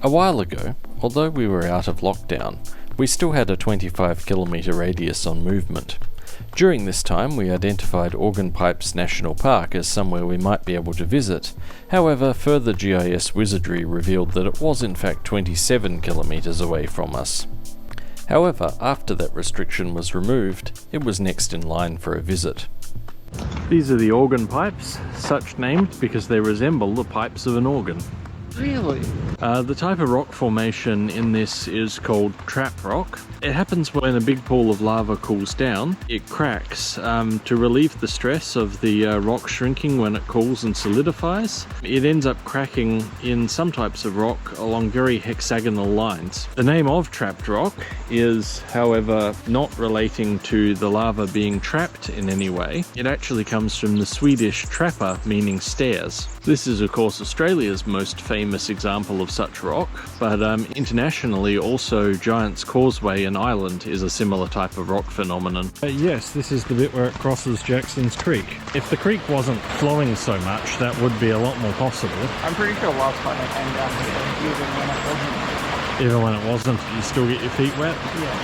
A while ago, although we were out of lockdown, we still had a 25-kilometre radius on movement. During this time we identified Organ Pipes National Park as somewhere we might be able to visit. However, further GIS wizardry revealed that it was in fact 27 kilometres away from us. However, after that restriction was removed, it was next in line for a visit. These are the organ pipes, such named because they resemble the pipes of an organ. Really? The type of rock formation in this is called trap rock. It happens when a big pool of lava cools down. It cracks to relieve the stress of the rock shrinking when it cools and solidifies. It ends up cracking in some types of rock along very hexagonal lines. The name of trapped rock is, however, not relating to the lava being trapped in any way. It actually comes from the Swedish trappa, meaning stairs. This is of course Australia's most famous example of such rock, but internationally also Giant's Causeway in Ireland is a similar type of rock phenomenon. Yes, this is the bit where it crosses Jackson's Creek. If the creek wasn't flowing so much, that would be a lot more possible. I'm pretty sure last time I came down here, even when it wasn't. Even when it wasn't, you still get your feet wet? Yeah.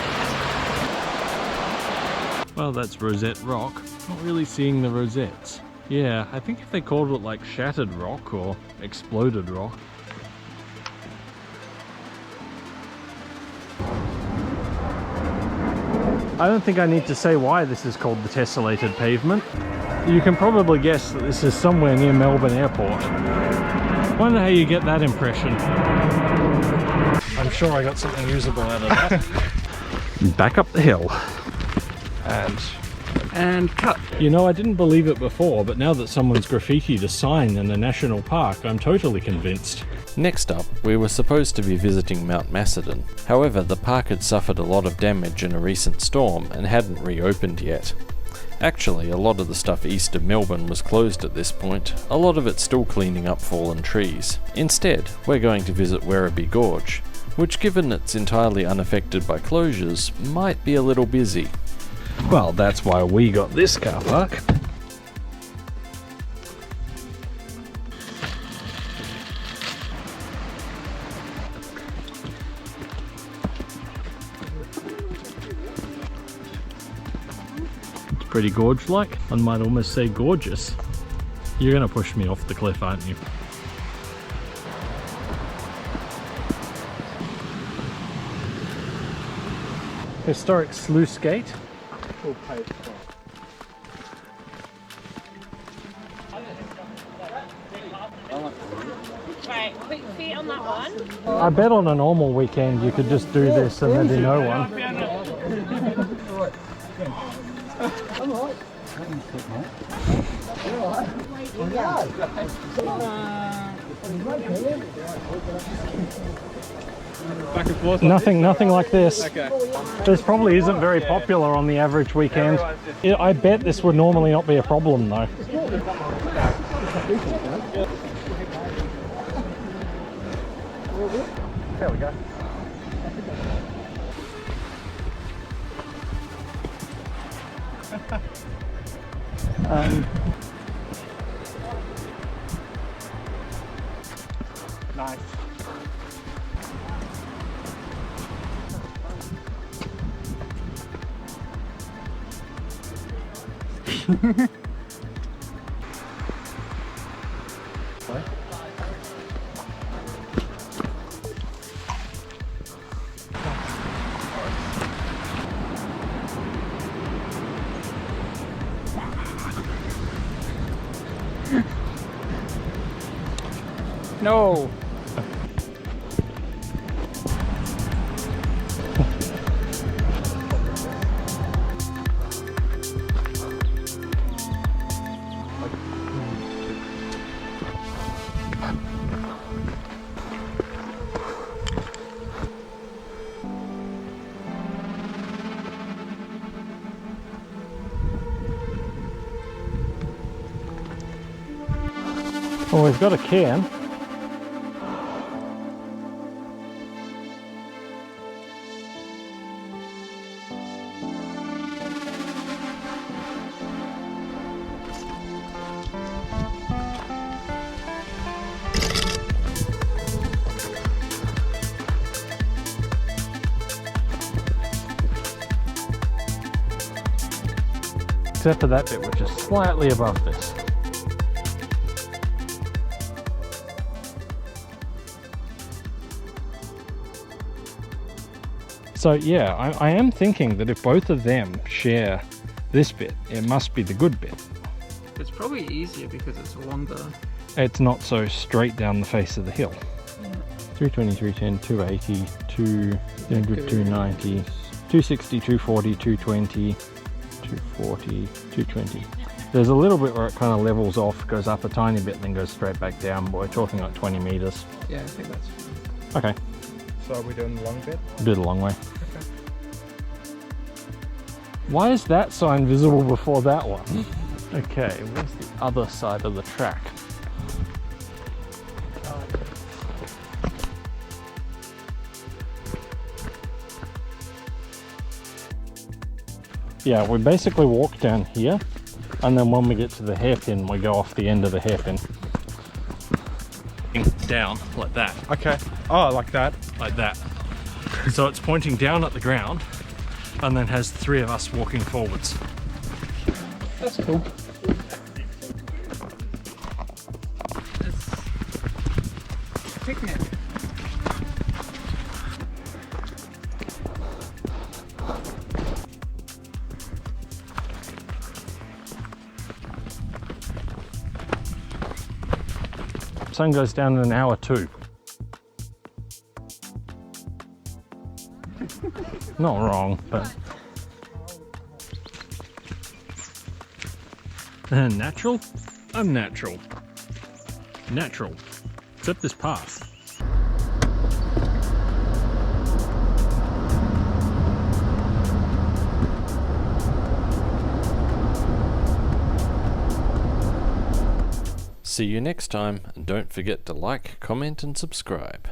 Well, that's Rosette Rock. Not really seeing the rosettes. Yeah, I think if they called it like shattered rock or exploded rock. I don't think I need to say why this is called the tessellated pavement. You can probably guess that this is somewhere near Melbourne Airport. Wonder how you get that impression. I'm sure I got something usable out of that. Back up the hill. And cut. You know, I didn't believe it before, but now that someone's graffitied a sign in a national park, I'm totally convinced. Next up, we were supposed to be visiting Mount Macedon. However, the park had suffered a lot of damage in a recent storm and hadn't reopened yet. Actually, a lot of the stuff east of Melbourne was closed at this point, a lot of it still cleaning up fallen trees. Instead, we're going to visit Werribee Gorge, which, given it's entirely unaffected by closures, might be a little busy. Well, that's why we got this car park. It's pretty gorge-like. One might almost say gorgeous. You're gonna push me off the cliff, aren't you? Historic sluice gate. Right, quick feet on that one. I bet on a normal weekend you could just do this and there'd be no one. Back and forth. Nothing like this. Okay. This probably isn't very popular on the average weekend. I bet this would normally not be a problem though. There we go. Nice. No. Well, we've got a cairn. except for that bit which is slightly above this. So yeah, I am thinking that if both of them share this bit, it must be the good bit. It's probably easier because it's longer. It's not so straight down the face of the hill. 320, 310, 280, 200, 290, 260, 240, 220, 240, 220. There's a little bit where it kind of levels off, goes up a tiny bit, then goes straight back down, but we're talking like 20 meters. Yeah, I think that's fine. Okay, So are we doing the long bit? do it a long way. Why is that sign visible before that one? Okay, where's the other side of the track? Yeah, we basically walk down here, and then when we get to the hairpin, we go off the end of the hairpin. Down, like that. Okay. Oh, like that? Like that. So it's pointing down at the ground, and then has three of us walking forwards. That's cool. It's a picnic. Sun goes down in an hour too. Not wrong, but natural, unnatural, natural, except this path. See you next time, and don't forget to like, comment and subscribe.